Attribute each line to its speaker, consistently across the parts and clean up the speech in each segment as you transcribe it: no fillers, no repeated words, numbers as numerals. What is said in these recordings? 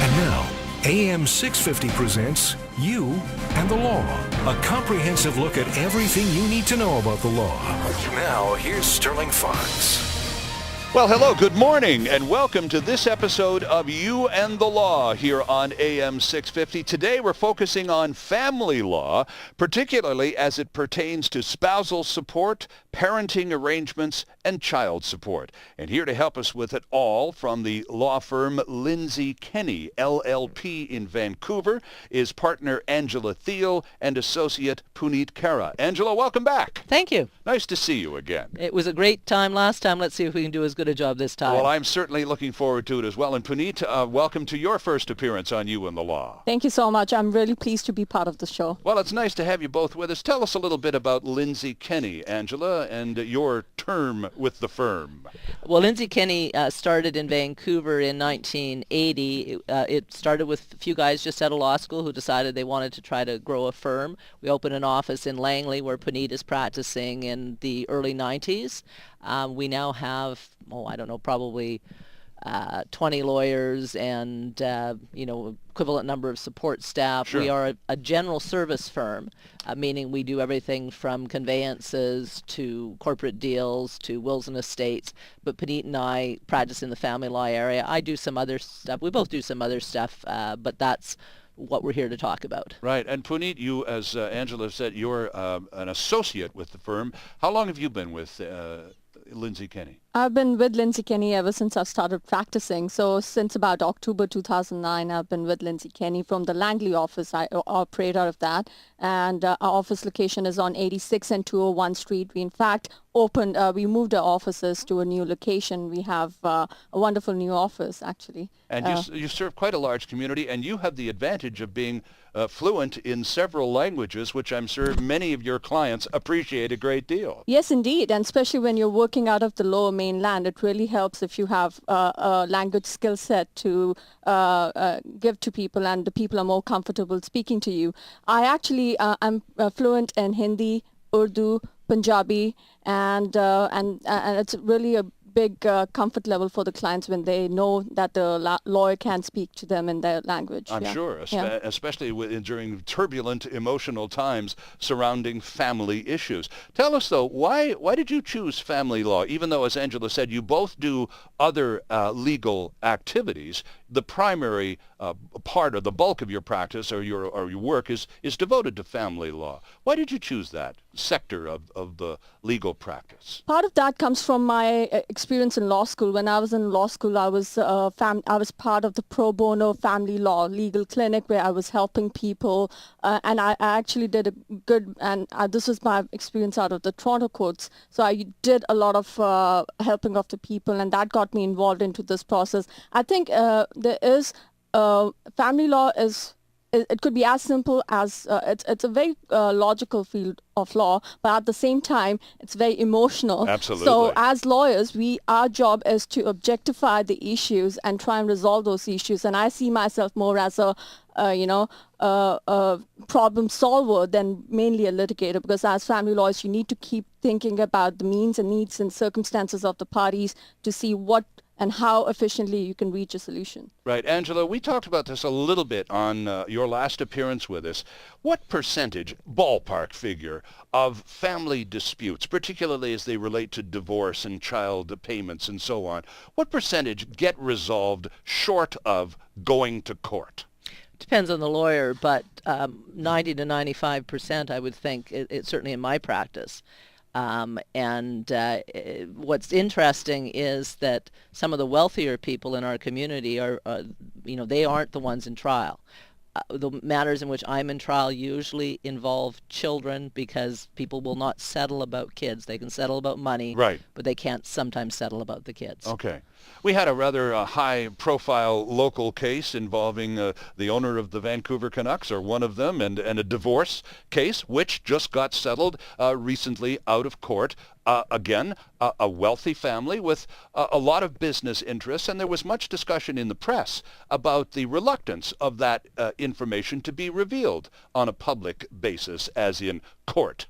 Speaker 1: And now, AM 650 presents You and the Law, a comprehensive look at everything you need to know about the law. Now, here's Sterling Fox.
Speaker 2: Well, hello, good morning, and welcome to this episode of You and the Law here on AM 650. Today we're focusing on family law, particularly as it pertains to spousal support, parenting arrangements, and child support. And here to help us with it all from the law firm Lindsay Kenny, LLP in Vancouver, is partner Angela Thiel and associate Puneet Kara. Angela, welcome back.
Speaker 3: Thank you.
Speaker 2: Nice to see you again.
Speaker 3: It was a great time last time. Let's see if we can do as good a job this time.
Speaker 2: Well, I'm certainly looking forward to it as well. And Puneet, welcome to your first appearance on You and the Law.
Speaker 4: Thank you so much. I'm really pleased to be part of the show.
Speaker 2: Well, it's nice to have you both with us. Tell us a little bit about Lindsay Kenny, Angela, and your term with the firm.
Speaker 3: Well, Lindsay Kenny started in Vancouver in 1980. It started with a few guys just out of law school who decided they wanted to try to grow a firm. We opened an office in Langley where Puneet is practicing in the early 90s. We now have, probably 20 lawyers and, equivalent number of support staff.
Speaker 2: Sure.
Speaker 3: We are a general service firm, meaning we do everything from conveyances to corporate deals to wills and estates. But Puneet and I practice in the family law area. I do some other stuff. We both do some other stuff, but that's what we're here to talk about.
Speaker 2: Right. And Puneet, you, as Angela said, you're an associate with the firm. How long have you been with Lindsay Kenny?
Speaker 4: I've been with Lindsay Kenny ever since I've started practicing. So since about October 2009, I've been with Lindsay Kenny from the Langley office. I operate out of that. And our office location is on 86 and 201 Street. We, in fact, we moved our offices to a new location. We have a wonderful new office, actually.
Speaker 2: And you serve quite a large community, and you have the advantage of being fluent in several languages, which I'm sure many of your clients appreciate a great deal.
Speaker 4: Yes, indeed. And especially when you're working out of the lower mainland, it really helps if you have a language skill set to give to people, and the people are more comfortable speaking to you. I actually I'm fluent in Hindi, Urdu, Punjabi, and it's really a big comfort level for the clients when they know that the lawyer can speak to them in their language.
Speaker 2: I'm sure, especially during turbulent emotional times surrounding family issues. Tell us, though, why did you choose family law? Even though, as Angela said, you both do other legal activities, the primary part or the bulk of your practice or your work is devoted to family law. Why did you choose that sector of the legal practice?
Speaker 4: Part of that comes from my experience in law school. When I was in law school, I was part of the pro bono family law legal clinic where I was helping people, and I actually did a good, and this was my experience out of the Toronto courts. So I did a lot of helping of the people, and that got me involved into this process. I think there is family law is. It could be as simple as it's a very logical field of law, but at the same time, it's very emotional.
Speaker 2: Absolutely.
Speaker 4: So as lawyers, our job is to objectify the issues and try and resolve those issues. And I see myself more as a problem solver than mainly a litigator, because as family lawyers, you need to keep thinking about the means and needs and circumstances of the parties to see what and how efficiently you can reach a solution.
Speaker 2: Right. Angela, we talked about this a little bit on your last appearance with us. What percentage, ballpark figure, of family disputes, particularly as they relate to divorce and child payments and so on, what percentage get resolved short of going to court?
Speaker 3: Depends on the lawyer, but 90 to 95%, I would think, it's certainly in my practice. What's interesting is that some of the wealthier people in our community are, they aren't the ones in trial. The matters in which I'm in trial usually involve children, because people will not settle about kids. They can settle about money,
Speaker 2: right,
Speaker 3: but they can't sometimes settle about the kids.
Speaker 2: Okay. We had a rather high-profile local case involving the owner of the Vancouver Canucks, or one of them, and a divorce case, which just got settled recently out of court. Again, a wealthy family with a lot of business interests, and there was much discussion in the press about the reluctance of that information to be revealed on a public basis, as in court.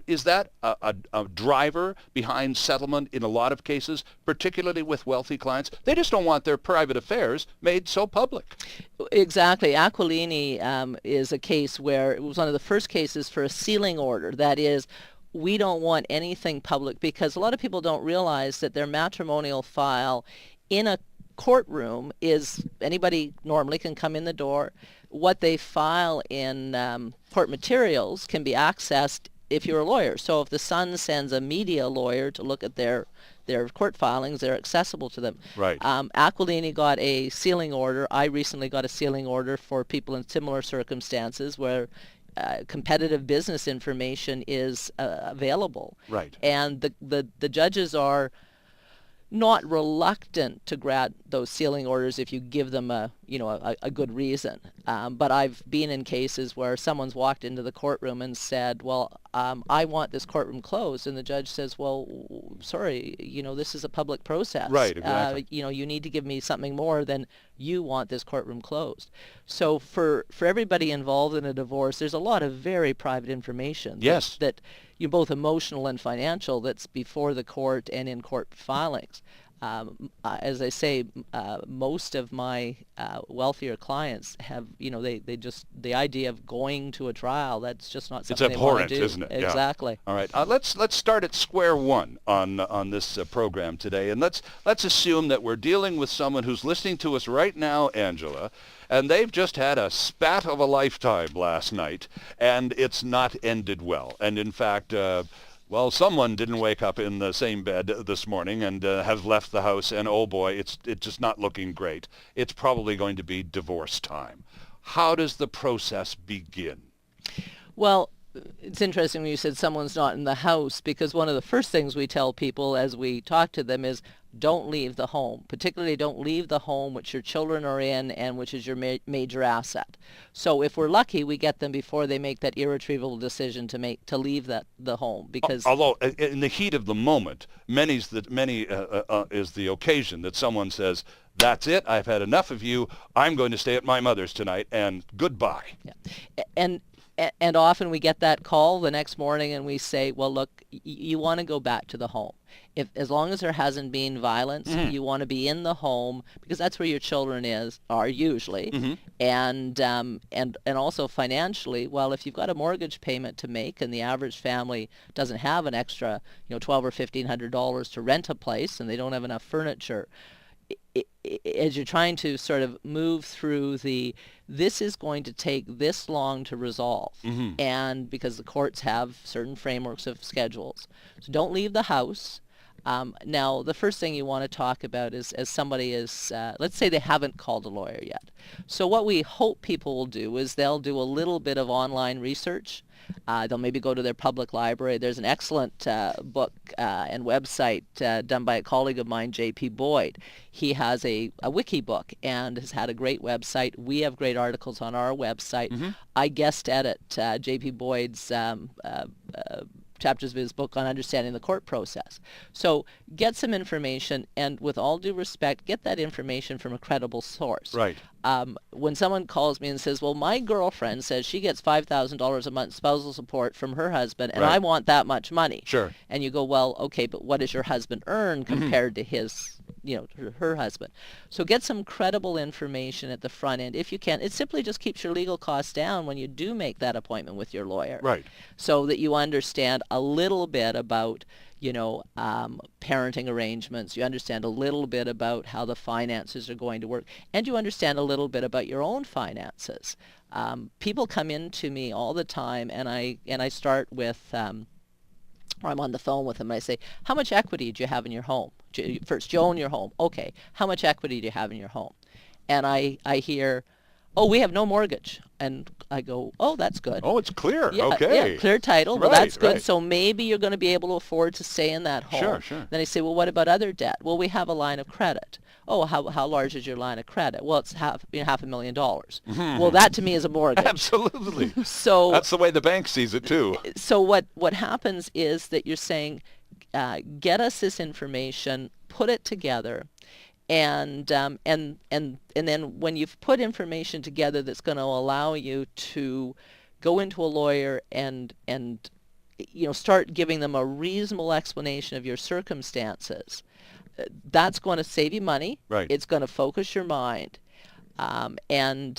Speaker 2: Is that a driver behind settlement in a lot of cases, particularly with wealthy clients? They just don't want their private affairs made so public.
Speaker 3: Exactly. Aquilini is a case where it was one of the first cases for a sealing order. That is, we don't want anything public because a lot of people don't realize that their matrimonial file in a courtroom is anybody normally can come in the door. What they file in court materials can be accessed if you're a lawyer. So if the Sun sends a media lawyer to look at their court filings, they're accessible to them.
Speaker 2: Right.
Speaker 3: Aquilini got a sealing order. I recently got a sealing order for people in similar circumstances where competitive business information is available.
Speaker 2: Right.
Speaker 3: And the judges are not reluctant to grant those sealing orders if you give them a good reason. But I've been in cases where someone's walked into the courtroom and said, well, I want this courtroom closed. And the judge says, well, sorry, this is a public process.
Speaker 2: Right, exactly.
Speaker 3: You need to give me something more than you want this courtroom closed. So for everybody involved in a divorce, there's a lot of very private information.
Speaker 2: Yes.
Speaker 3: That both emotional and financial that's before the court and in court filings. As I say, most of my wealthier clients have, they just, the idea of going to a trial, that's just not something
Speaker 2: it's
Speaker 3: they want to
Speaker 2: abhorrent,
Speaker 3: do.
Speaker 2: isn't it?
Speaker 3: Exactly.
Speaker 2: Yeah. All right. Let's start at square one on this program today, and let's assume that we're dealing with someone who's listening to us right now, Angela, and they've just had a spat of a lifetime last night, and it's not ended well. And in fact, well, someone didn't wake up in the same bed this morning and has left the house, and oh boy, it's just not looking great. It's probably going to be divorce time. How does the process begin?
Speaker 3: Well, it's interesting when you said someone's not in the house, because one of the first things we tell people as we talk to them is don't leave the home. Particularly don't leave the home which your children are in and which is your major asset. So if we're lucky, we get them before they make that irretrievable decision to leave the home. Because
Speaker 2: although in the heat of the moment, many is the occasion that someone says, that's it, I've had enough of you, I'm going to stay at my mother's tonight, and goodbye.
Speaker 3: Yeah. And often we get that call the next morning and we say, well, look, you want to go back to the home. As long as there hasn't been violence, you want to be in the home because that's where your children are usually. And also financially, well, if you've got a mortgage payment to make and the average family doesn't have an extra, $1,200 or $1,500 to rent a place and they don't have enough furniture, as you're trying to sort of move through this is going to take this long to resolve, and because the courts have certain frameworks of schedules. So don't leave the house. Now, the first thing you want to talk about is, as somebody is, let's say they haven't called a lawyer yet. So what we hope people will do is they'll do a little bit of online research. They'll maybe go to their public library. There's an excellent book and website done by a colleague of mine, J.P. Boyd. He has a wiki book and has had a great website. We have great articles on our website. I guest edit J.P. Boyd's chapters of his book on understanding the court process. So get some information, and with all due respect, get that information from a credible source.
Speaker 2: Right.
Speaker 3: When someone calls me and says, well, my girlfriend says she gets $5,000 a month spousal support from her husband, and I want that much money.
Speaker 2: Sure.
Speaker 3: And you go, well, okay, but what does your husband earn compared to his, her husband? So get some credible information at the front end if you can. It simply just keeps your legal costs down when you do make that appointment with your lawyer.
Speaker 2: Right.
Speaker 3: So that you understand a little bit about parenting arrangements. You understand a little bit about how the finances are going to work, and you understand a little bit about your own finances. People come in to me all the time, and I start with, or I'm on the phone with them, and I say, how much equity do you have in your home? First, you own your home. Okay, how much equity do you have in your home? And I hear, oh, we have no mortgage. And I go, oh, that's good.
Speaker 2: Oh, it's clear.
Speaker 3: Yeah,
Speaker 2: okay.
Speaker 3: Yeah, clear title. Well,
Speaker 2: Right,
Speaker 3: that's good.
Speaker 2: right.
Speaker 3: So maybe you're going to be able to afford to stay in that home.
Speaker 2: Sure, sure.
Speaker 3: Then I say, well, what about other debt? Well, we have a line of credit. Oh, how large is your line of credit? Well, it's $500,000. Well, that to me is a mortgage.
Speaker 2: Absolutely.
Speaker 3: So
Speaker 2: That's the way the bank sees it too.
Speaker 3: So what happens is that you're saying, get us this information, put it together, and then when you've put information together that's going to allow you to go into a lawyer and start giving them a reasonable explanation of your circumstances, that's going to save you money.
Speaker 2: Right.
Speaker 3: It's going to focus your mind. And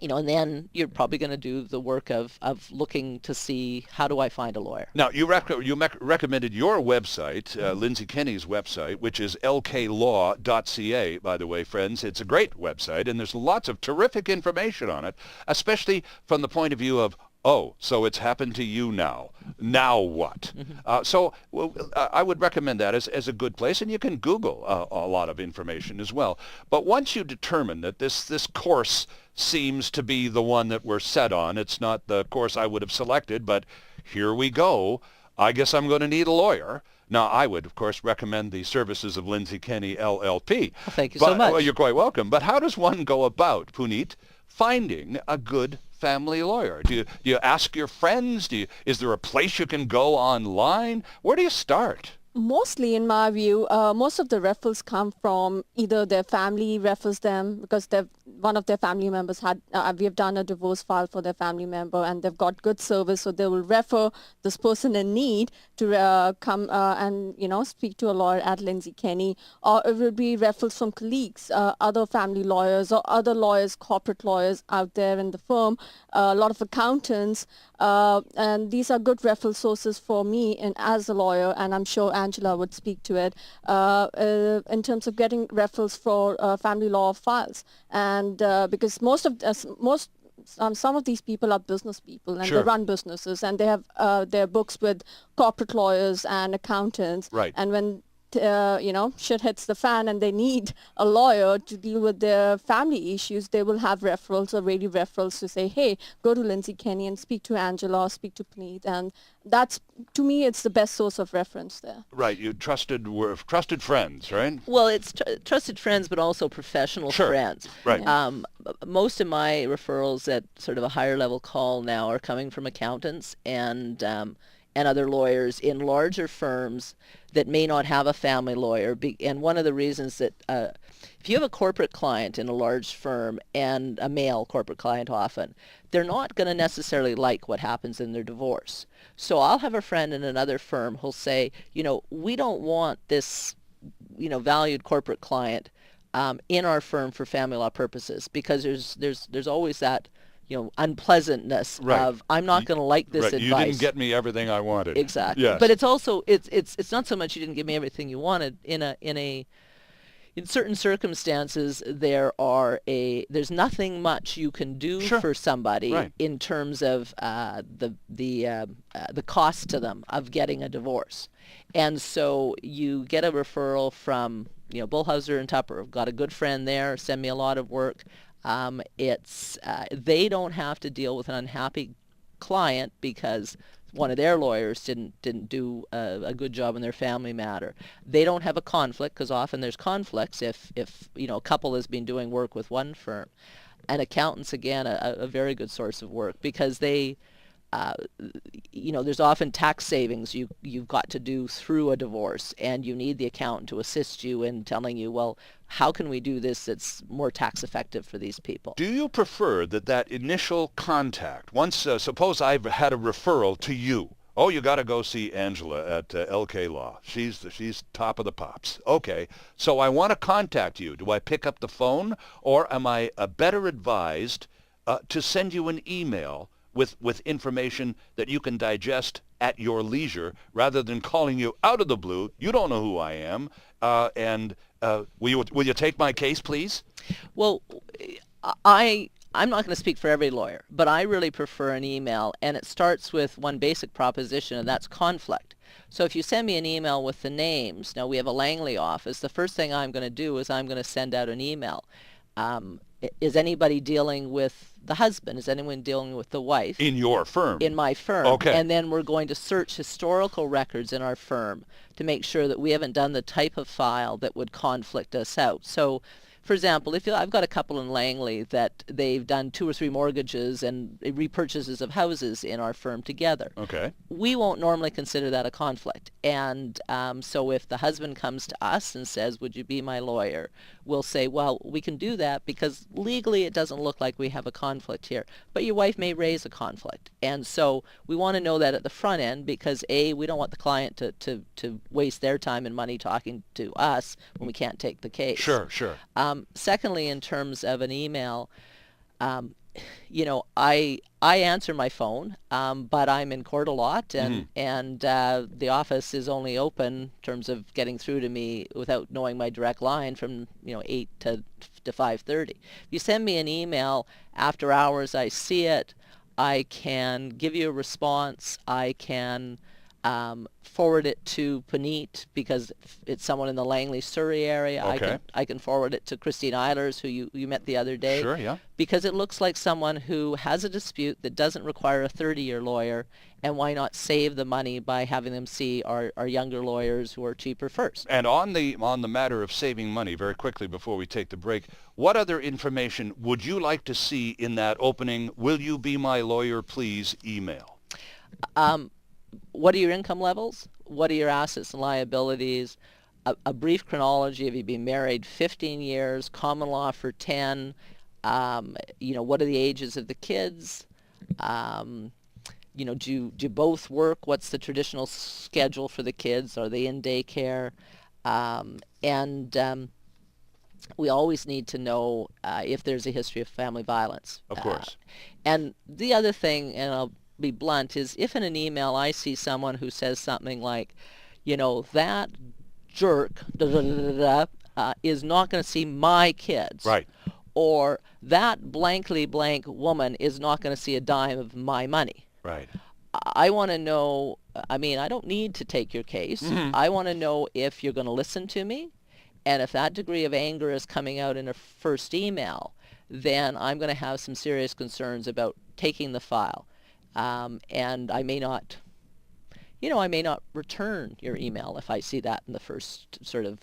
Speaker 3: then you're probably going to do the work of looking to see, how do I find a lawyer?
Speaker 2: Now, you recommended your website, Lindsay Kenny's website, which is lklaw.ca, by the way, friends. It's a great website, and there's lots of terrific information on it, especially from the point of view of, oh, so it's happened to you now. Now what? I would recommend that as a good place, and you can Google a lot of information as well. But once you determine that this course seems to be the one that we're set on, it's not the course I would have selected, but here we go. I guess I'm going to need a lawyer. Now, I would, of course, recommend the services of Lindsay Kenny, LLP.
Speaker 3: Well, thank you so much.
Speaker 2: Well, you're quite welcome. But how does one go about, Puneet, finding a good family lawyer? Do you ask your friends? Is there a place you can go online? Where do you start?
Speaker 4: Mostly, in my view, most of the referrals come from either their family refers them because one of their family members we have done a divorce file for their family member and they've got good service, so they will refer this person in need to come and speak to a lawyer at Lindsay Kenny, or it will be referrals from colleagues, other family lawyers or other lawyers, corporate lawyers out there in the firm, a lot of accountants, and these are good referral sources for me and as a lawyer, and I'm sure Angela would speak to it in terms of getting referrals for family law files, and because some of these people are business people and
Speaker 2: Sure.
Speaker 4: they run businesses and they have their books with corporate lawyers and accountants.
Speaker 2: Right.
Speaker 4: And when shit hits the fan and they need a lawyer to deal with their family issues, they will have referrals or radio referrals to say, hey, go to Lindsay Kenny and speak to Angela or speak to Puneet. And that's, to me, it's the best source of reference there.
Speaker 2: Right. You trusted friends, right?
Speaker 3: Well, it's trusted friends, but also professional
Speaker 2: Sure.
Speaker 3: friends.
Speaker 2: Right.
Speaker 3: Most of my referrals at sort of a higher level call now are coming from accountants and other lawyers in larger firms that may not have a family lawyer. And one of the reasons that if you have a corporate client in a large firm, and a male corporate client often, they're not going to necessarily like what happens in their divorce. So I'll have a friend in another firm who'll say, we don't want this, valued corporate client in our firm for family law purposes, because there's always that unpleasantness
Speaker 2: Right.
Speaker 3: of, I'm not going to like this
Speaker 2: Right.
Speaker 3: advice.
Speaker 2: You didn't get me everything I wanted.
Speaker 3: Exactly.
Speaker 2: Yes.
Speaker 3: But it's also it's not so much you didn't give me everything you wanted. In certain circumstances, there's nothing much you can do
Speaker 2: Sure.
Speaker 3: for somebody
Speaker 2: Right.
Speaker 3: in terms of the cost to them of getting a divorce, and so you get a referral from Bullhauser and Tupper. I've got a good friend there. Send me a lot of work. They don't have to deal with an unhappy client because one of their lawyers didn't do a good job in their family matter. They don't have a conflict, because often there's conflicts if a couple has been doing work with one firm. And accountants, again, a very good source of work, because they there's often tax savings you've got to do through a divorce, and you need the accountant to assist you in telling you, well, how can we do this that's more tax effective for these people?
Speaker 2: Do you prefer that initial contact, once, suppose I've had a referral to you, oh, you got to go see Angela at LK Law. She's top of the pops. Okay, so I want to contact you. Do I pick up the phone, or am I better advised to send you an email with information that you can digest at your leisure, rather than calling you out of the blue? You don't know who I am, and will you take my case, please?
Speaker 3: Well, I'm not going to speak for every lawyer, but I really prefer an email, and it starts with one basic proposition, and that's conflict. So if you send me an email with the names, now we have a Langley office, the first thing I'm going to do is I'm going to send out an email. Is anybody dealing with the husband? Is anyone dealing with the wife?
Speaker 2: In your firm?
Speaker 3: In my firm.
Speaker 2: Okay.
Speaker 3: And then we're going to search historical records in our firm to make sure that we haven't done the type of file that would conflict us out. So, for example, I've got a couple in Langley that they've done 2 or 3 mortgages and repurchases of houses in our firm together.
Speaker 2: Okay.
Speaker 3: We won't normally consider that a conflict. And so if the husband comes to us and says, would you be my lawyer, we'll say, well, we can do that because legally it doesn't look like we have a conflict here. But your wife may raise a conflict. And so we want to know that at the front end because, A, we don't want the client to waste their time and money talking to us when we can't take the case.
Speaker 2: Sure.
Speaker 3: Secondly, in terms of an email, I answer my phone, but I'm in court a lot, and the office is only open in terms of getting through to me without knowing my direct line from 8 to 5:30. If you send me an email after hours, I see it. I can give you a response. I can forward it to Puneet because it's someone in the Langley, Surrey area.
Speaker 2: Okay.
Speaker 3: I can forward it to Christine Eilers, who you met the other day.
Speaker 2: Sure, yeah.
Speaker 3: Because it looks like someone who has a dispute that doesn't require a 30-year lawyer, and why not save the money by having them see our younger lawyers who are cheaper first.
Speaker 2: And on the matter of saving money, very quickly before we take the break, what other information would you like to see in that opening, will you be my lawyer, please, email?
Speaker 3: What are your income levels? What are your assets and liabilities? A brief chronology of you being married 15 years, common law for 10, what are the ages of the kids? Do you both work? What's the traditional schedule for the kids? Are they in daycare? We always need to know if there's a history of family violence.
Speaker 2: Of course.
Speaker 3: And the other thing, and I'll be blunt, is if in an email I see someone who says something like, that jerk is not going to see my kids.
Speaker 2: Right.
Speaker 3: Or that blankly blank woman is not going to see a dime of my money.
Speaker 2: Right.
Speaker 3: I want to know, I don't need to take your case. I want to know if you're going to listen to me. And if that degree of anger is coming out in a first email, then I'm going to have some serious concerns about taking the file. And I may not return your email if I see that in the first sort of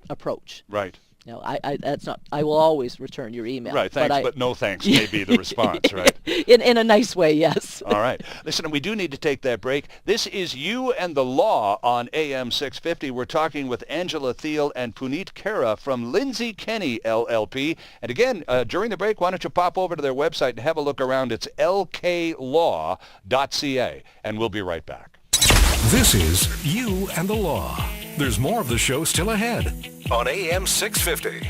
Speaker 3: approach.
Speaker 2: Right.
Speaker 3: I will always return your email.
Speaker 2: Right, thanks, but no thanks may be the response, right?
Speaker 3: In a nice way, yes.
Speaker 2: All right. Listen, we do need to take that break. This is You and the Law on AM 650. We're talking with Angela Thiel and Puneet Khera from Lindsay Kenny, LLP. And again, during the break, why don't you pop over to their website and have a look around. It's lklaw.ca. And we'll be right back.
Speaker 1: This is You and the Law. There's more of the show still ahead on AM 650.